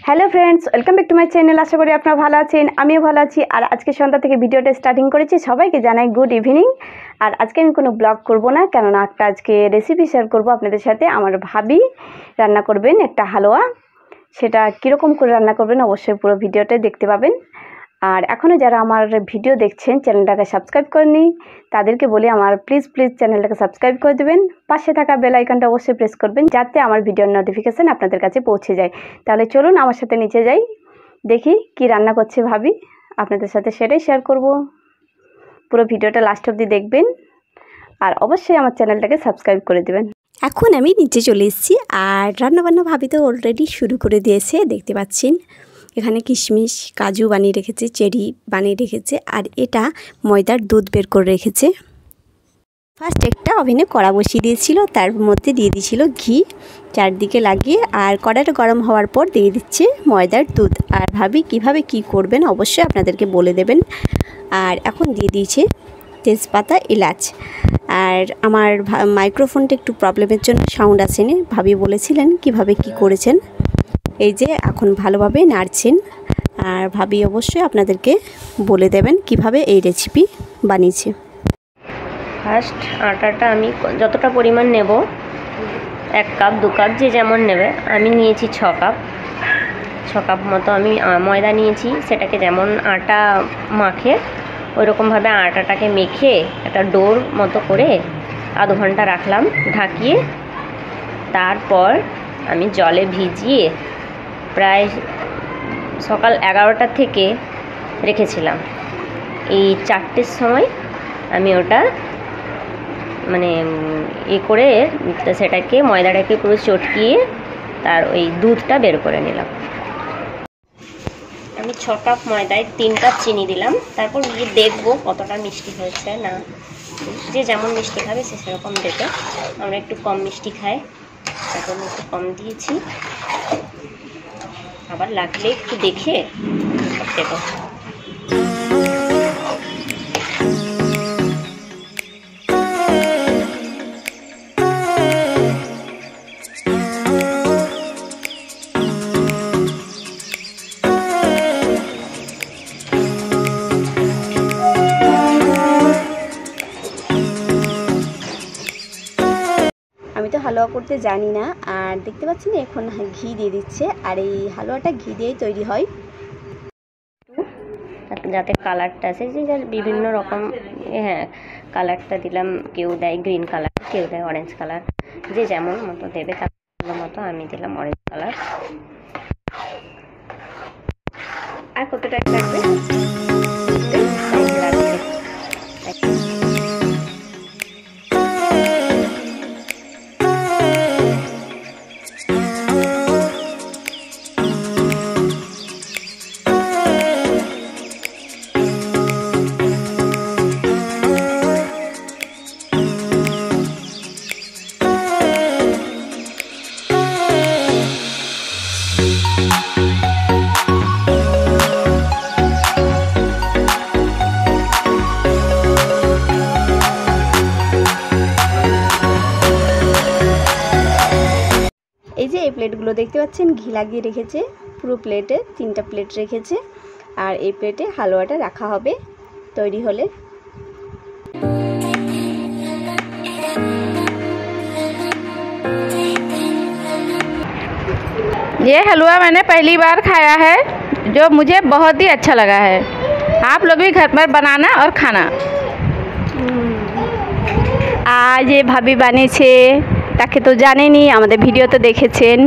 Hello friends, welcome back to my channel. আশা করি আপনারা ভালো আছেন, আমিও ভালো আছি। আর আজকে সন্ধ্যা থেকে ভিডিওটা স্টার্টিং করেছি। সবাইকে জানাই গুড ইভিনিং। আর আজকে আমি কোনো ব্লগ করব না, কেননা একটা আজকে রেসিপি শেয়ার করব আপনাদের সাথে। আমার ভাবি রান্না করবেন একটা হালুয়া। সেটা কীরকম করে রান্না করবেন অবশ্যই পুরো ভিডিওটাই দেখতে পাবেন। আর এখনও যারা আমার ভিডিও দেখছেন, চ্যানেলটাকে সাবস্ক্রাইব করেননি, তাদেরকে বলি আমার প্লিজ চ্যানেলটাকে সাবস্ক্রাইব করে দেবেন। পাশে থাকা বেল আইকনটা অবশ্যই প্রেস করবেন, যাতে আমার ভিডিওর নোটিফিকেশান আপনাদের কাছে পৌঁছে যায়। তাহলে চলুন আমার সাথে নিচে যাই, দেখি কি রান্না করছে ভাবি। আপনাদের সাথে সেটাই শেয়ার করব। পুরো ভিডিওটা লাস্ট অবধি দেখবেন, আর অবশ্যই আমার চ্যানেলটাকে সাবস্ক্রাইব করে দেবেন। এখন আমি নিচে চলে এসেছি, আর রান্নাবান্না ভাবি তো অলরেডি শুরু করে দিয়েছে। দেখতে পাচ্ছেন এখানে কিশমিশ, কাজু বানিয়ে রেখেছে, চেরি বানিয়ে রেখেছে, আর এটা ময়দার দুধ বের করে রেখেছে। ফার্স্ট একটা ওভেনে কড়া বসিয়ে দিয়েছিল, তার মধ্যে দিয়ে দিয়েছিল ঘি চারদিকে লাগিয়ে, আর কড়াটা গরম হওয়ার পর দিয়ে দিচ্ছে ময়দার দুধ। আর ভাবি কিভাবে কি করবেন অবশ্যই আপনাদেরকে বলে দেবেন। আর এখন দিয়ে দিয়েছে তেজপাতা, এলাচ। আর আমার মাইক্রোফোনটা একটু প্রবলেমের জন্য সাউন্ড আসেনি। ভাবি বলেছিলেন কিভাবে কি করেছেন। এই যে এখন ভালোভাবে নাড়ছেন, আর ভাবি অবশ্যই আপনাদেরকে বলে দেবেন কিভাবে এই রেসিপি বানিয়েছে। ফার্স্ট আটাটা আমি যতটা পরিমাণ নেব, 1 কাপ 2 কাপ যে যেমন নেবে, আমি নিয়েছি 6 কাপ। 6 কাপ মতো আমি ময়দা নিয়েছি। সেটাকে যেমন আটা মাখে ওইরকমভাবে আটাটাকে মেখে একটা ডোর মতো করে আধ ঘন্টা রাখলাম ঢাকিয়ে। তারপর আমি জলে ভিজিয়ে প্রায় সকাল 11টা থেকে রেখেছিলাম। এই 4টের সময় আমি ওটা করে সেটাকে ময়দাটাকে পুরো চটকিয়ে তার ওই দুধটা বের করে নিলাম। আমি 6 কাপ ময়দায় 3 কাপ চিনি দিলাম। তারপর গিয়ে দেখবো কতটা মিষ্টি হয়েছে না। যে যেমন মিষ্টি খাবে সে সেরকম দেবে। আমরা একটু কম মিষ্টি খাই, এখন একটু কম দিয়েছি। আবার লাগলে একটু দেখে দেবো। আমি তো হালুয়া করতে জানি না, আর দেখতে পাচ্ছি না এখন ঘি দিয়ে দিচ্ছে। আর এই হালুয়াটা ঘি দিয়েই তৈরি হয়, যাতে কালারটা আসে। যে বিভিন্ন রকম কালারটা দিলাম। কেউ দেয় গ্রিন কালার, কেউ দেয় অরেঞ্জ কালার, যে যেমন মতো দেবে তার মতো। আমি দিলাম অরেঞ্জ কালার। আর কতটা লাগবে এই যে এই প্লেটগুলো দেখতে পাচ্ছেন ঘি লাগিয়ে রেখেছে। পুরো প্লেটে 3টা প্লেট রেখেছে, আর এই প্লেটে হালুয়াটা রাখা হবে তৈরি হলে। ये हलवा मैंने पहली बार खाया है, जो मुझे बहुत ही अच्छा लगा है। आप लोग भी घर पर बनाना और खाना। আজ যে ভাবি বানিয়েছে তাকে তো জানেনই, আমাদের ভিডিও তো দেখেছেন,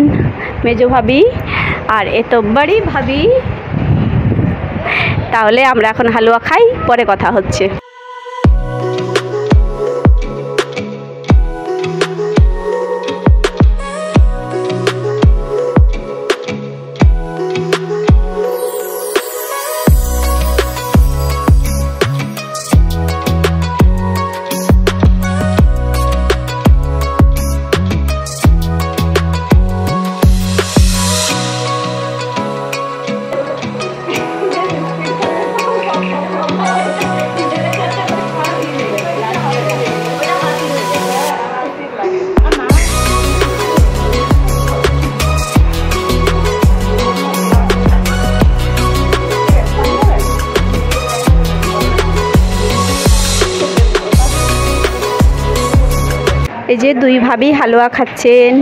মেজো ভাবি। আর এ তো বড়ি ভাবি। তাহলে আমরা এখন হালুয়া খাই, পরে কথা হচ্ছে। এই যে দুই ভাবি হালুয়া খাচ্ছেন।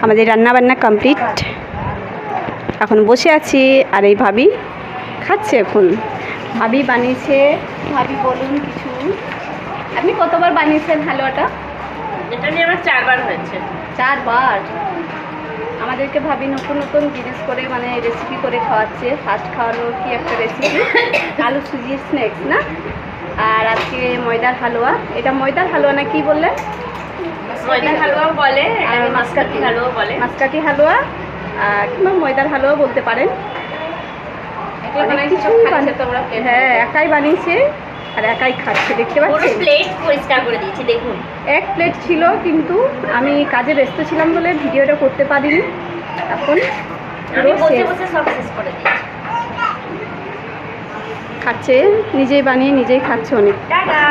আমাদের রান্না বান্না কমপ্লিট, এখন বসে আছি আর এই ভাবি খাচ্ছে। এখন ভাবি বানিয়েছে। ভাবি বলুন কিছু, আপনি কতবার বানিয়েছেন হালুয়াটা? এটা নিয়ে আমার 4 বার হয়েছে। 4 বার। আমাদেরকে ভাবি নতুন নতুন জিনিস করে মানে রেসিপি করে খাওয়াচ্ছে। ফার্স্ট খাওয়ানো কি একটা রেসিপি, আলু সুজির স্ন্যাক্স না, আর আজকে ময়দার হালুয়া। এটা ময়দার হালুয়া না কি বললেন? ময়দার হালুয়া বলে, আর এটাকে মাসকাঠি হালুয়া বলে। মাসকাঠি হালুয়া কিংবা ময়দার হালুয়া বলতে পারেন। অনেক কিছুই হ্যাঁ, একাই বানিয়েছে আর একাই খাচ্ছে, দেখতে পুরো পাচ্ছেন। প্লেট পরিষ্কার করে দিয়েছি, দেখুন। 1 প্লেট ছিল, কিন্তু আমি কাজে ব্যস্ত ছিলাম বলে ভিডিওটা করতে পারিনি। এখন আমি পুরো বসে শেষ। বসে সব শেষ করে দিয়েছি। খাচ্ছে, নিজেই বানিয়ে নিজেই খাচ্ছে অনেক। টাটা।